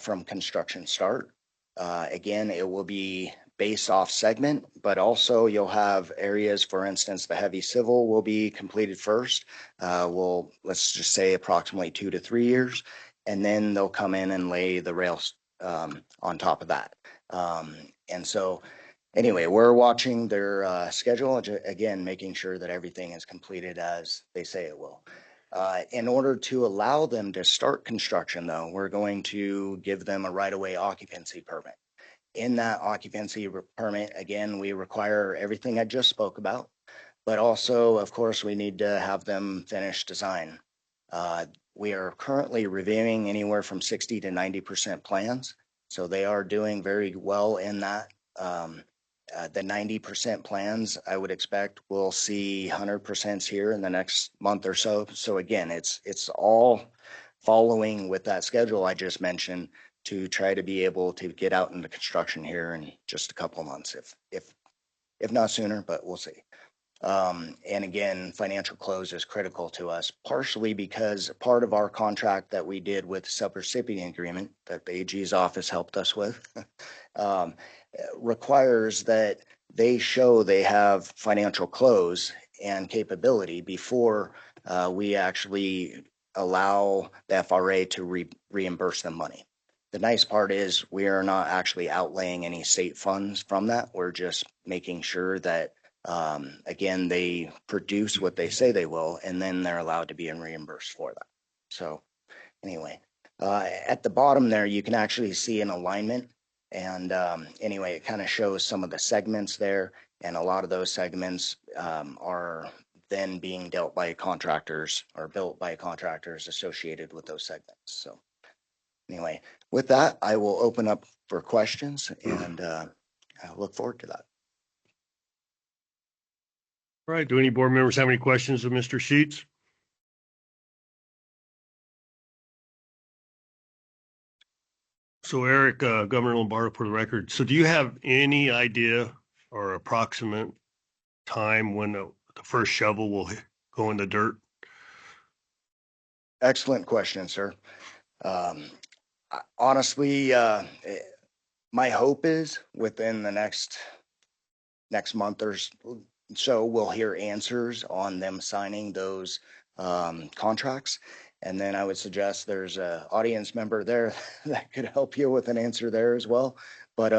from construction start. Again, it will be based off segment, but also you'll have areas, for instance, the heavy civil will be completed first. Let's just say approximately 2 to 3 years, and then they'll come in and lay the rails on top of that. And so anyway, we're watching their schedule, again, making sure that everything is completed as they say it will. In order to allow them to start construction, though, we're going to give them a right-of-way occupancy permit. In that occupancy permit, again, we require everything I just spoke about, but also, of course, we need to have them finish design. We are currently reviewing anywhere from 60 to 90% plans, so they are doing very well in that. The 90% plans, I would expect we'll see 100% here in the next month or so. So again, it's all following with that schedule I just mentioned, to try to be able to get out into construction here in just a couple of months, if not sooner, but we'll see. And again, financial close is critical to us, partially because part of our contract that we did with subrecipient agreement that the AG's office helped us with requires that they show they have financial close and capability before we actually allow the FRA to reimburse them money. The nice part is we are not actually outlaying any state funds from that. We're just making sure that, again, they produce what they say they will, and then they're allowed to be reimbursed for that. So anyway, At the bottom there, you can actually see an alignment. And anyway, it kind of shows some of the segments there. And a lot of those segments are then being dealt by contractors or built by contractors associated with those segments. So anyway, with that, I will open up for questions, and I look forward to that. All right. Do any board members have any questions of Mr. Sheets? So Eric, Governor Lombardo, for the record. So do you have any idea or approximate time when the first shovel will go in the dirt? Excellent question, sir. Honestly, my hope is within the next month or so, we'll hear answers on them signing those contracts. And then I would suggest there's an audience member there that could help you with an answer there as well. But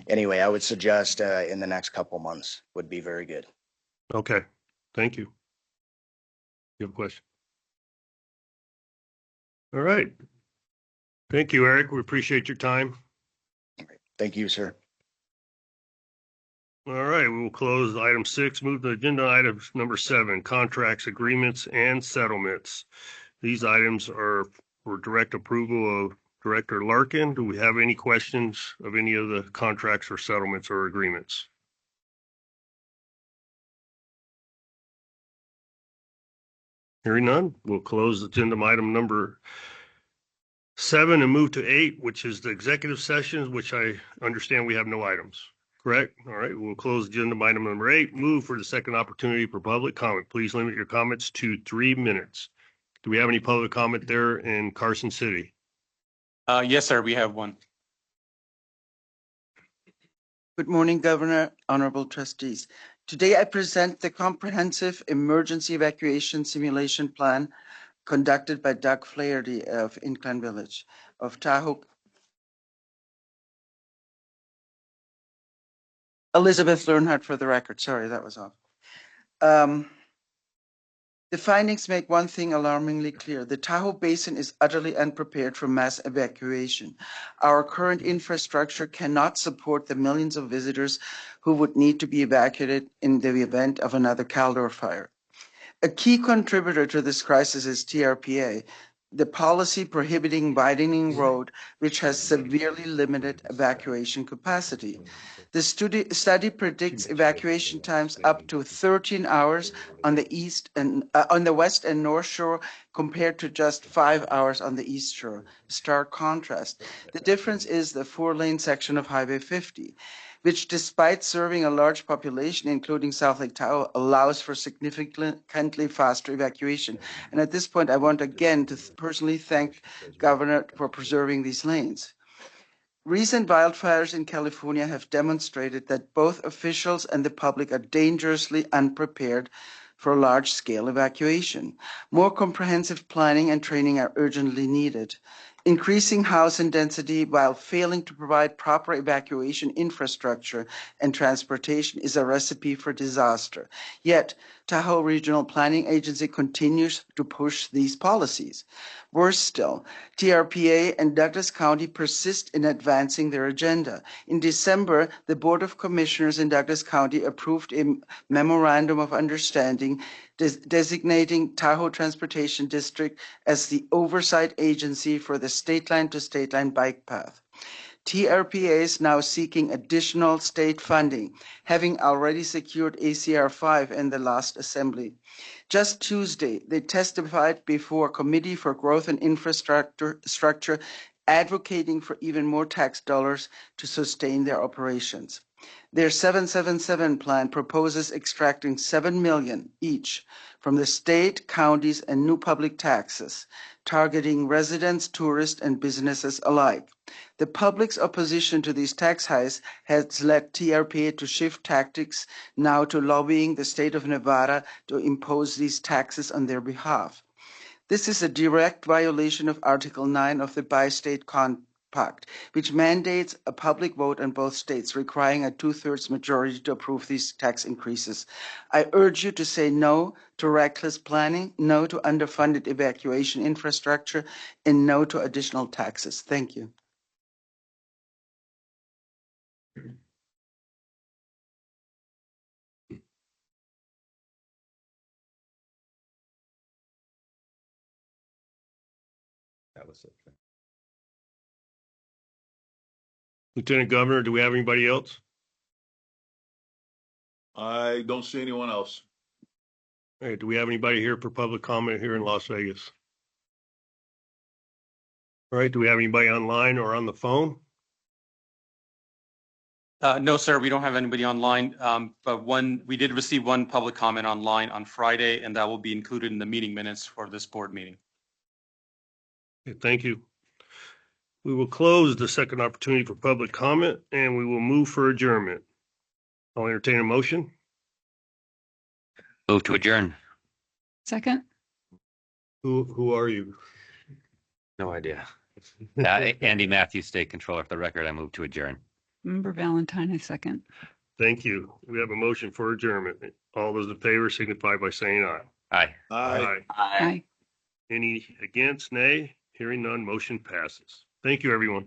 anyway, I would suggest in the next couple months would be very good. Okay. Thank you. You have a question? All right. Thank you, Eric. We appreciate your time. Thank you, sir. All right, we will close item 6, move to agenda items number 7, contracts, agreements, and settlements. These items are for direct approval of Director Larkin. Do we have any questions of any of the contracts or settlements or agreements? Hearing none, we'll close agenda item number 7 and move to 8, which is the executive sessions, which I understand we have no items. Correct. All right. We'll close agenda item number 8. Move for the second opportunity for public comment. Please limit your comments to 3 minutes. Do we have any public comment there in Carson City? Yes, sir. We have one. Good morning, Governor, honorable trustees. Today I present the comprehensive emergency evacuation simulation plan conducted by Doug Flaherty of Incline Village of Tahoe. Elizabeth Learnhardt for the record. Sorry, that was off. The findings make one thing alarmingly clear. The Tahoe Basin is utterly unprepared for mass evacuation. Our current infrastructure cannot support the millions of visitors who would need to be evacuated in the event of another Caldor fire. A key contributor to this crisis is TRPA, the policy prohibiting widening road, which has severely limited evacuation capacity. The study predicts evacuation times up to 13 hours on the east and on the west and north shore compared to just 5 hours on the east shore. Stark contrast. The difference is the 4-lane section of Highway 50, which despite serving a large population, including South Lake Tahoe, allows for significantly faster evacuation. And at this point, I want again to personally thank Governor for preserving these lanes. Recent wildfires in California have demonstrated that both officials and the public are dangerously unprepared for large-scale evacuation. More comprehensive planning and training are urgently needed. Increasing housing density while failing to provide proper evacuation infrastructure and transportation is a recipe for disaster. Yet, Tahoe Regional Planning Agency continues to push these policies. Worse still, TRPA and Douglas County persist in advancing their agenda. In December, the Board of Commissioners in Douglas County approved a memorandum of understanding designating Tahoe Transportation District as the oversight agency for the state line to state line bike path. TRPA is now seeking additional state funding, having already secured ACR 5 in the last assembly. Just Tuesday, they testified before Committee for Growth and Infrastructure, advocating for even more tax dollars to sustain their operations. Their 777 plan proposes extracting $7 million each from the state, counties, and new public taxes, targeting residents, tourists, and businesses alike. The public's opposition to these tax hikes has led TRPA to shift tactics now to lobbying the state of Nevada to impose these taxes on their behalf. This is a direct violation of Article 9 of the Bi-State Compact, Pact, which mandates a public vote in both states requiring a 2/3 majority to approve these tax increases. I urge you to say no to reckless planning, no to underfunded evacuation infrastructure, and no to additional taxes. Thank you. That was it. Lieutenant Governor, do we have anybody else? I don't see anyone else. All right, do we have anybody here for public comment here in Las Vegas? All right, do we have anybody online or on the phone? No, sir, we don't have anybody online. But we did receive one public comment online on Friday, and that will be included in the meeting minutes for this board meeting. Okay, thank you. We will close the second opportunity for public comment and we will move for adjournment. I'll entertain a motion. Move to adjourn. Second? Who are you? No idea. Andy Matthews, State Controller. For the record, I move to adjourn. Member Valentine, I second. Thank you. We have a motion for adjournment. All those in favor signify by saying aye. Aye. Aye. Aye. Any against, nay? Hearing none, motion passes. Thank you, everyone.